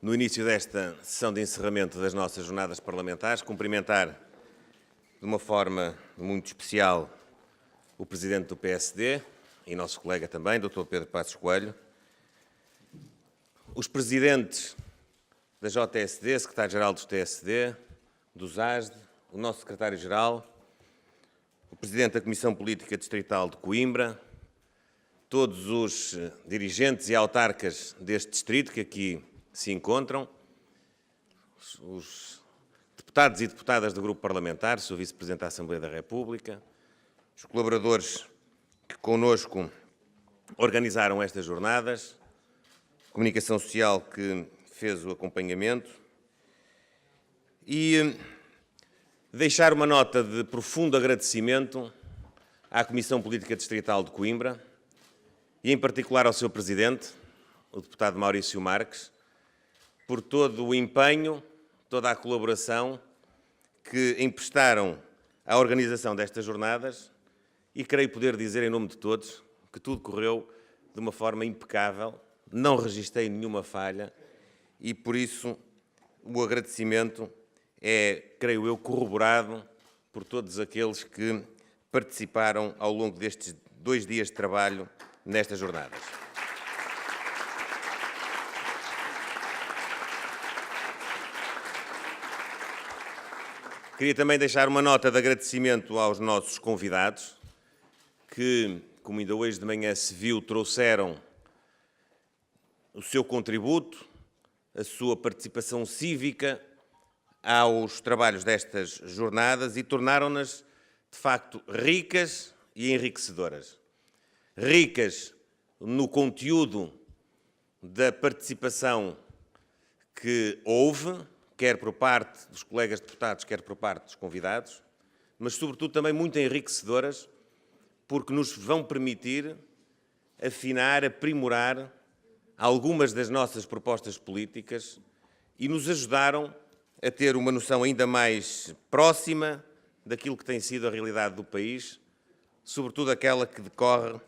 no início desta sessão de encerramento das nossas jornadas parlamentares, cumprimentar de uma forma muito especial o Presidente do PSD e nosso colega também, Dr. Pedro Passos Coelho, os Presidentes da JSD, Secretário-Geral do TSD, do ZASD, o nosso Secretário-Geral, o Presidente da Comissão Política Distrital de Coimbra, todos os dirigentes e autarcas deste distrito que aqui se encontram, os deputados e deputadas do Grupo Parlamentar, o Sr. Vice-Presidente da Assembleia da República, os colaboradores que connosco organizaram estas jornadas, a Comunicação Social que fez o acompanhamento e deixar uma nota de profundo agradecimento à Comissão Política Distrital de Coimbra e, em particular, ao seu Presidente, o deputado Maurício Marques, por todo o empenho, toda a colaboração que emprestaram à organização destas jornadas e creio poder dizer em nome de todos que tudo correu de uma forma impecável, não registrei nenhuma falha e, por isso, o agradecimento é, creio eu, corroborado por todos aqueles que participaram ao longo destes 2 dias de trabalho nestas jornadas. Queria também deixar uma nota de agradecimento aos nossos convidados, que, como ainda hoje de manhã se viu, trouxeram o seu contributo, a sua participação cívica aos trabalhos destas jornadas e tornaram-nas, de facto, ricas e enriquecedoras. Ricas no conteúdo da participação que houve, quer por parte dos colegas deputados, quer por parte dos convidados, mas, sobretudo, também muito enriquecedoras, porque nos vão permitir afinar, aprimorar algumas das nossas propostas políticas e nos ajudaram a ter uma noção ainda mais próxima daquilo que tem sido a realidade do país, sobretudo aquela que decorre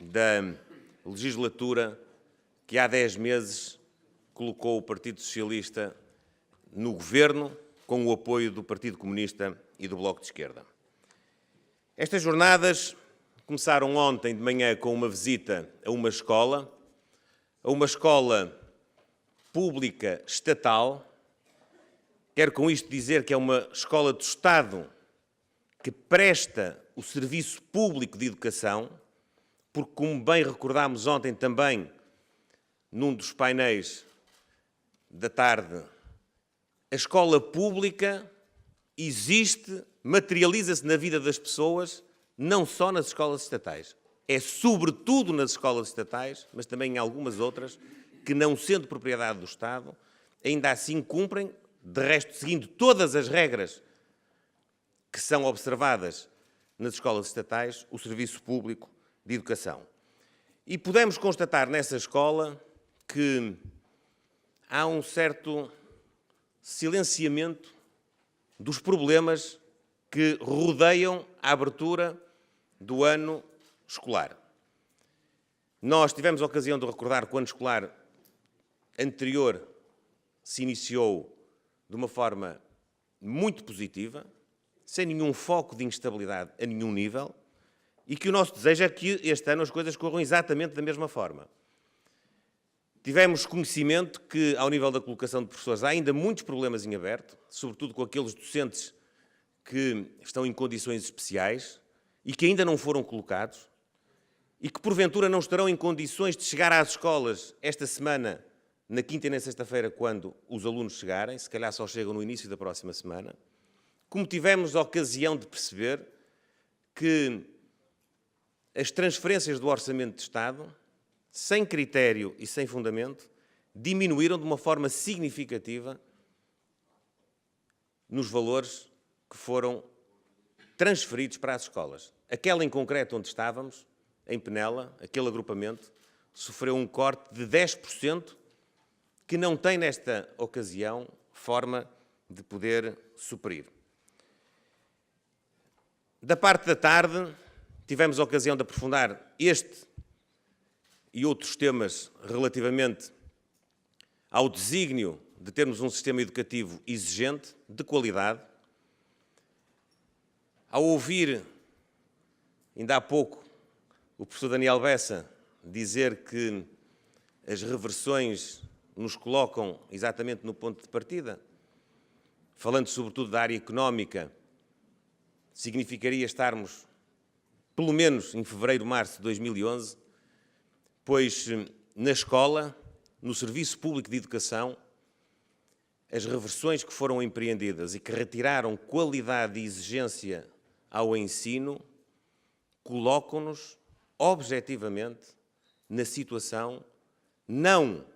da legislatura que há 10 meses colocou o Partido Socialista no governo, com o apoio do Partido Comunista e do Bloco de Esquerda. Estas jornadas começaram ontem de manhã com uma visita a uma escola pública estatal. Quero com isto dizer que é uma escola do Estado que presta o serviço público de educação, porque, como bem recordámos ontem também, num dos painéis da tarde, a escola pública existe, materializa-se na vida das pessoas, não só nas escolas estatais. É sobretudo nas escolas estatais, mas também em algumas outras, que não sendo propriedade do Estado, ainda assim cumprem, de resto seguindo todas as regras que são observadas nas escolas estatais, o serviço público de educação. E podemos constatar nessa escola que há um certo silenciamento dos problemas que rodeiam a abertura do ano escolar. Nós tivemos a ocasião de recordar que o ano escolar anterior se iniciou de uma forma muito positiva, sem nenhum foco de instabilidade a nenhum nível, e que o nosso desejo é que este ano as coisas corram exatamente da mesma forma. Tivemos conhecimento que, ao nível da colocação de professores, há ainda muitos problemas em aberto, sobretudo com aqueles docentes que estão em condições especiais e que ainda não foram colocados e que, porventura, não estarão em condições de chegar às escolas esta semana, na quinta e na sexta-feira, quando os alunos chegarem, se calhar só chegam no início da próxima semana. Como tivemos a ocasião de perceber que as transferências do Orçamento de Estado, sem critério e sem fundamento, diminuíram de uma forma significativa nos valores que foram transferidos para as escolas. Aquela em concreto onde estávamos, em Penela, aquele agrupamento, sofreu um corte de 10% que não tem, nesta ocasião, forma de poder suprir. Da parte da tarde, tivemos a ocasião de aprofundar este e outros temas relativamente ao desígnio de termos um sistema educativo exigente, de qualidade. Ao ouvir, ainda há pouco, o professor Daniel Bessa dizer que as reversões nos colocam exatamente no ponto de partida, falando sobretudo da área económica, significaria estarmos, pelo menos em fevereiro, março de 2011, pois na escola, no Serviço Público de Educação, as reversões que foram empreendidas e que retiraram qualidade e exigência ao ensino, colocam-nos objetivamente na situação não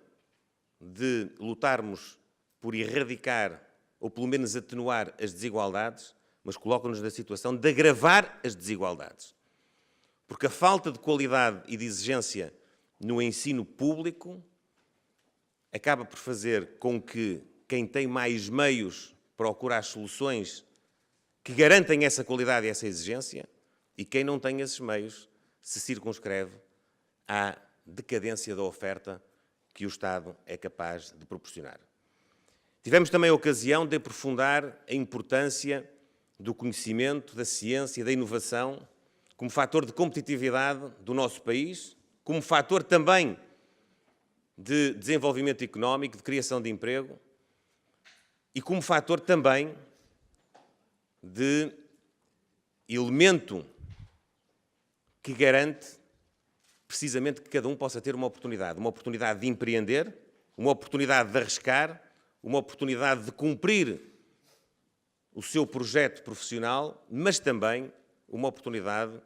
de lutarmos por erradicar ou pelo menos atenuar as desigualdades, mas colocam-nos na situação de agravar as desigualdades. Porque a falta de qualidade e de exigência no ensino público acaba por fazer com que quem tem mais meios procure as soluções que garantem essa qualidade e essa exigência, e quem não tem esses meios se circunscreve à decadência da oferta que o Estado é capaz de proporcionar. Tivemos também a ocasião de aprofundar a importância do conhecimento, da ciência, da inovação, como fator de competitividade do nosso país, como fator também de desenvolvimento económico, de criação de emprego e como fator também de elemento que garante precisamente que cada um possa ter uma oportunidade de empreender, uma oportunidade de arriscar, uma oportunidade de cumprir o seu projeto profissional, mas também uma oportunidade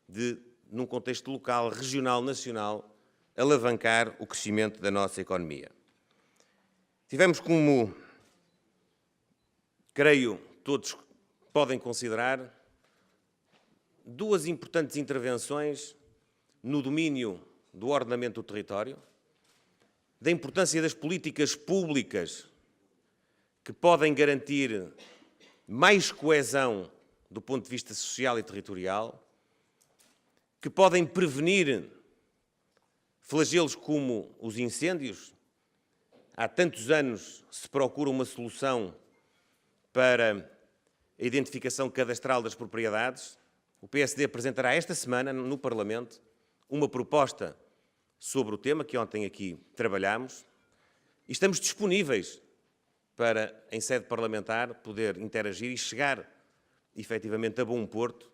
de, num contexto local, regional, nacional, alavancar o crescimento da nossa economia. Tivemos como, creio, todos podem considerar, duas importantes intervenções no domínio do ordenamento do território, da importância das políticas públicas que podem garantir mais coesão do ponto de vista social e territorial, que podem prevenir flagelos como os incêndios. Há tantos anos se procura uma solução para a identificação cadastral das propriedades. O PSD apresentará esta semana no Parlamento uma proposta sobre o tema que ontem aqui trabalhámos e estamos disponíveis para, em sede parlamentar, poder interagir e chegar efetivamente a bom porto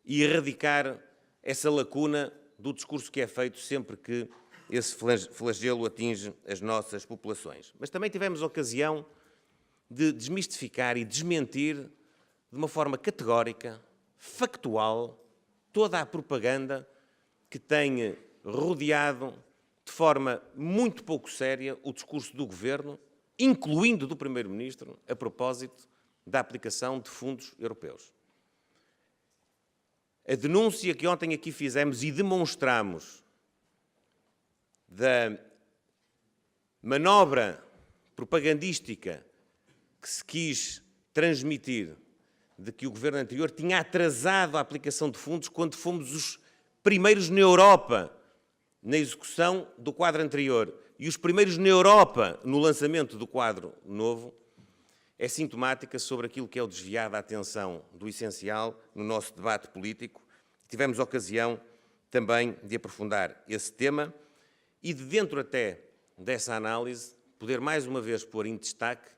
e erradicar essa lacuna do discurso que é feito sempre que esse flagelo atinge as nossas populações. Mas também tivemos a ocasião de desmistificar e desmentir de uma forma categórica, factual, toda a propaganda que tem rodeado de forma muito pouco séria o discurso do Governo, incluindo do Primeiro-Ministro, a propósito da aplicação de fundos europeus. A denúncia que ontem aqui fizemos e demonstramos da manobra propagandística que se quis transmitir de que o Governo anterior tinha atrasado a aplicação de fundos quando fomos os primeiros na Europa na execução do quadro anterior e os primeiros na Europa no lançamento do quadro novo, é sintomática sobre aquilo que é o desviar da atenção do essencial no nosso debate político. Tivemos ocasião também de aprofundar esse tema e de dentro até dessa análise poder mais uma vez pôr em destaque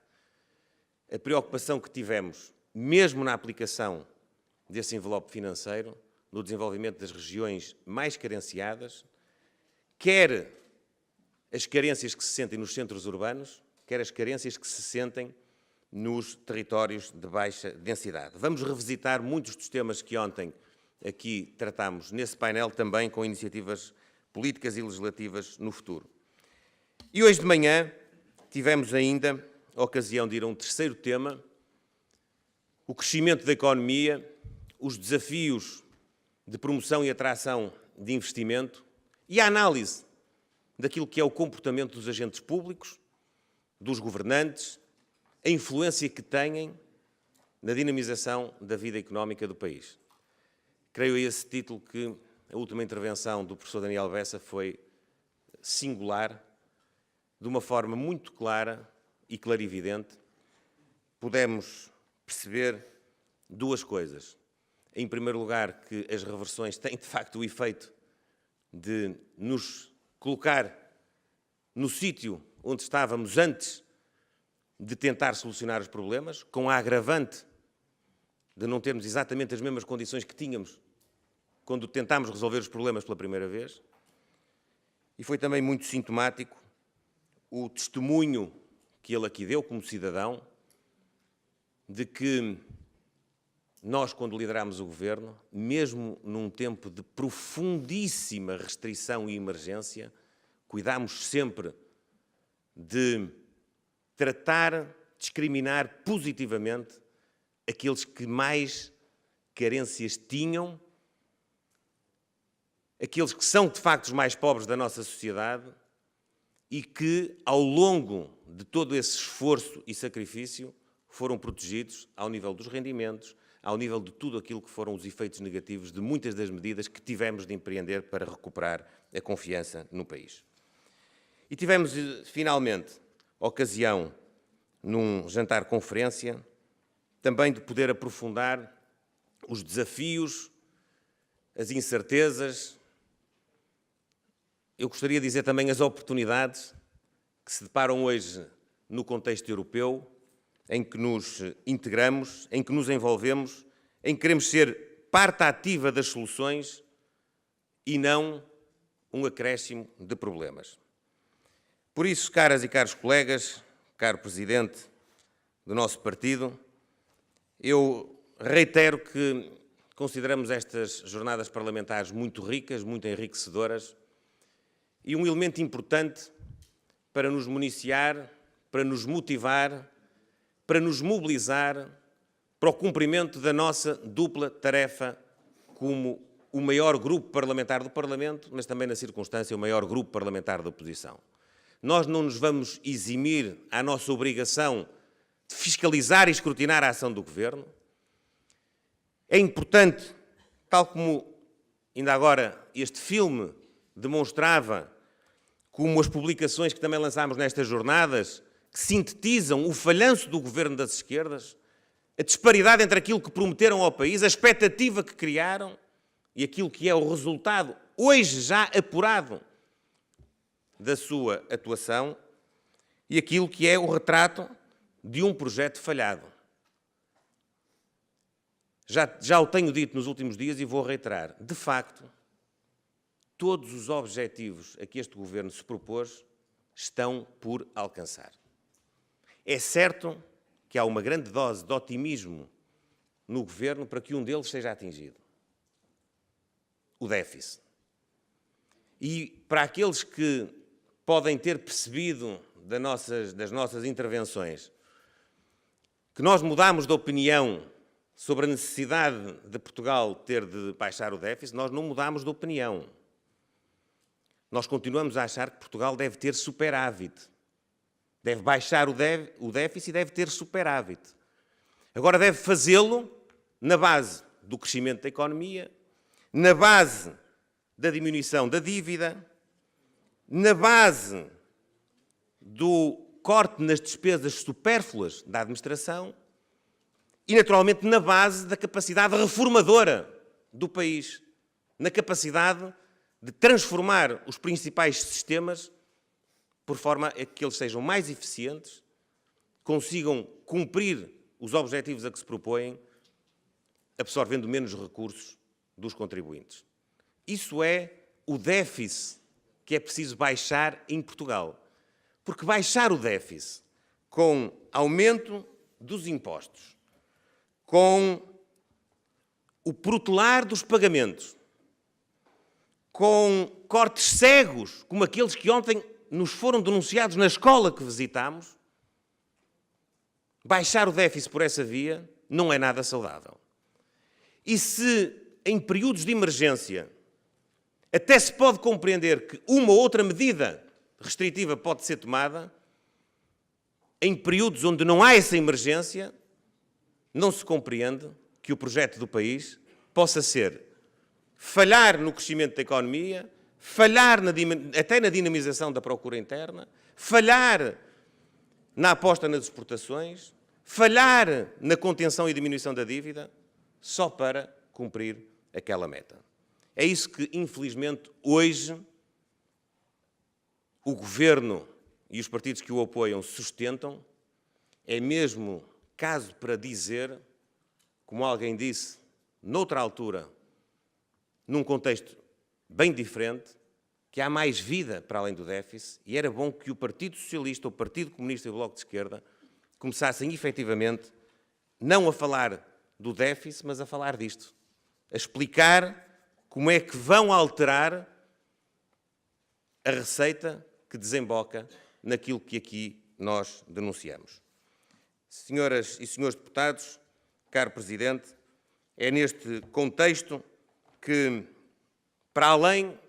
a preocupação que tivemos, mesmo na aplicação desse envelope financeiro, no desenvolvimento das regiões mais carenciadas, quer as carências que se sentem nos centros urbanos, quer as carências que se sentem nos territórios de baixa densidade. Vamos revisitar muitos dos temas que ontem aqui tratámos nesse painel, também com iniciativas políticas e legislativas no futuro. E hoje de manhã tivemos ainda a ocasião de ir a um terceiro tema, o crescimento da economia, os desafios de promoção e atração de investimento e a análise daquilo que é o comportamento dos agentes públicos, dos governantes, a influência que têm na dinamização da vida económica do país. Creio a esse título que a última intervenção do professor Daniel Bessa foi singular de uma forma muito clara e clarividente, pudemos perceber duas coisas. Em primeiro lugar, que as reversões têm, de facto, o efeito de nos colocar no sítio onde estávamos antes de tentar solucionar os problemas, com a agravante de não termos exatamente as mesmas condições que tínhamos quando tentámos resolver os problemas pela primeira vez. E foi também muito sintomático o testemunho que ele aqui deu como cidadão de que nós, quando liderámos o governo, mesmo num tempo de profundíssima restrição e emergência, cuidámos sempre de tratar, discriminar positivamente aqueles que mais carências tinham, aqueles que são, de facto, os mais pobres da nossa sociedade e que, ao longo de todo esse esforço e sacrifício, foram protegidos ao nível dos rendimentos, ao nível de tudo aquilo que foram os efeitos negativos de muitas das medidas que tivemos de empreender para recuperar a confiança no país. E tivemos, finalmente, ocasião, num jantar-conferência, também de poder aprofundar os desafios, as incertezas, eu gostaria de dizer também as oportunidades que se deparam hoje no contexto europeu, em que nos integramos, em que nos envolvemos, em que queremos ser parte ativa das soluções e não um acréscimo de problemas. Por isso, caras e caros colegas, caro Presidente do nosso partido, eu reitero que consideramos estas jornadas parlamentares muito ricas, muito enriquecedoras e um elemento importante para nos municiar, para nos motivar, para nos mobilizar para o cumprimento da nossa dupla tarefa como o maior grupo parlamentar do Parlamento, mas também, na circunstância, o maior grupo parlamentar da oposição. Nós não nos vamos eximir à nossa obrigação de fiscalizar e escrutinar a ação do Governo. É importante, tal como ainda agora este filme demonstrava, como as publicações que também lançámos nestas jornadas, que sintetizam o falhanço do governo das esquerdas, a disparidade entre aquilo que prometeram ao país, a expectativa que criaram e aquilo que é o resultado, hoje já apurado, da sua atuação e aquilo que é o retrato de um projeto falhado. Já o tenho dito nos últimos dias e vou reiterar. De facto, todos os objetivos a que este governo se propôs estão por alcançar. É certo que há uma grande dose de otimismo no governo para que um deles seja atingido. O déficit. E para aqueles que podem ter percebido das nossas intervenções que nós mudámos de opinião sobre a necessidade de Portugal ter de baixar o déficit, nós não mudámos de opinião. Nós continuamos a achar que Portugal deve ter superávit. Deve baixar o déficit e deve ter superávit. Agora deve fazê-lo na base do crescimento da economia, na base da diminuição da dívida, na base do corte nas despesas supérfluas da administração e, naturalmente, na base da capacidade reformadora do país, na capacidade de transformar os principais sistemas por forma a que eles sejam mais eficientes, consigam cumprir os objetivos a que se propõem, absorvendo menos recursos dos contribuintes. Isso é o déficit que é preciso baixar em Portugal. Porque baixar o déficit com aumento dos impostos, com o protelar dos pagamentos, com cortes cegos, como aqueles que ontem nos foram denunciados na escola que visitámos, baixar o déficit por essa via não é nada saudável. E se em períodos de emergência até se pode compreender que uma ou outra medida restritiva pode ser tomada, em períodos onde não há essa emergência, não se compreende que o projeto do país possa ser falhar no crescimento da economia, falhar até na dinamização da procura interna, falhar na aposta nas exportações, falhar na contenção e diminuição da dívida, só para cumprir aquela meta. É isso que, infelizmente, hoje o Governo e os partidos que o apoiam sustentam. É mesmo caso para dizer, como alguém disse noutra altura, num contexto bem diferente, que há mais vida para além do déficit, e era bom que o Partido Socialista, o Partido Comunista e o Bloco de Esquerda começassem efetivamente não a falar do déficit, mas a falar disto, a explicar como é que vão alterar a receita que desemboca naquilo que aqui nós denunciamos. Senhoras e senhores deputados, caro Presidente, é neste contexto que, para além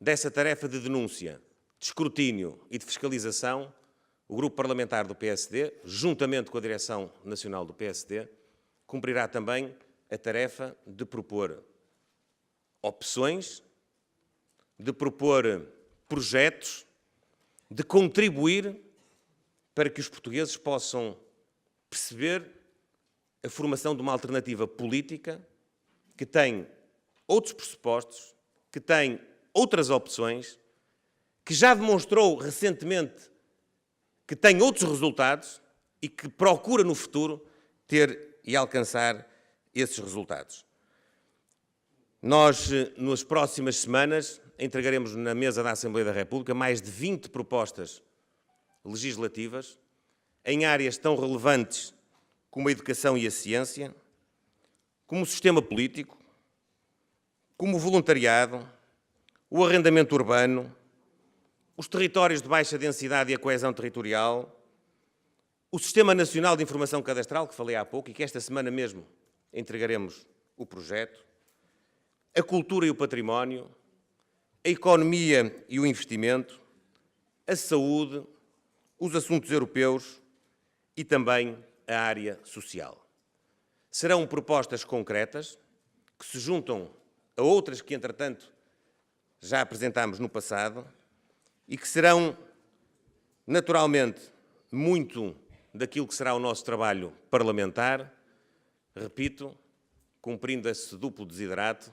dessa tarefa de denúncia, de escrutínio e de fiscalização, o Grupo Parlamentar do PSD, juntamente com a Direção Nacional do PSD, cumprirá também a tarefa de propor opções, de propor projetos, de contribuir para que os portugueses possam perceber a formação de uma alternativa política que tem outros pressupostos, que tem outras opções, que já demonstrou recentemente que tem outros resultados e que procura no futuro ter e alcançar esses resultados. Nós, nas próximas semanas, entregaremos na mesa da Assembleia da República mais de 20 propostas legislativas em áreas tão relevantes como a educação e a ciência, como o sistema político, como o voluntariado, o arrendamento urbano, os territórios de baixa densidade e a coesão territorial, o Sistema Nacional de Informação Cadastral, que falei há pouco e que esta semana mesmo entregaremos o projeto, a cultura e o património, a economia e o investimento, a saúde, os assuntos europeus e também a área social. Serão propostas concretas que se juntam a outras que, entretanto, já apresentámos no passado e que serão, naturalmente, muito daquilo que será o nosso trabalho parlamentar, repito, cumprindo esse duplo desiderato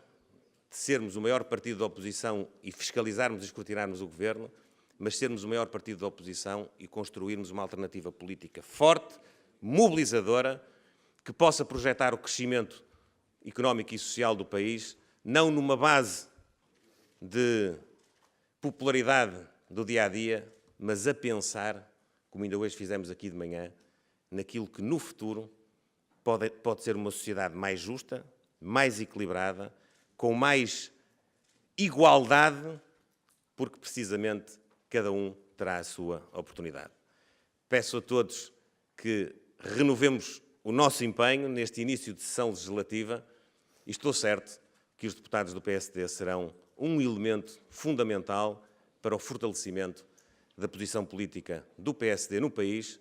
de sermos o maior partido da oposição e fiscalizarmos e escrutinarmos o Governo, mas sermos o maior partido da oposição e construirmos uma alternativa política forte, mobilizadora, que possa projetar o crescimento económico e social do país, não numa base de popularidade do dia-a-dia, mas a pensar, como ainda hoje fizemos aqui de manhã, naquilo que no futuro pode ser uma sociedade mais justa, mais equilibrada, com mais igualdade, porque precisamente cada um terá a sua oportunidade. Peço a todos que renovemos o nosso empenho neste início de sessão legislativa e estou certo que os deputados do PSD serão um elemento fundamental para o fortalecimento da posição política do PSD no país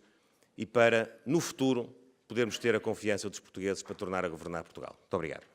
e para, no futuro, podermos ter a confiança dos portugueses para tornar a governar Portugal. Muito obrigado.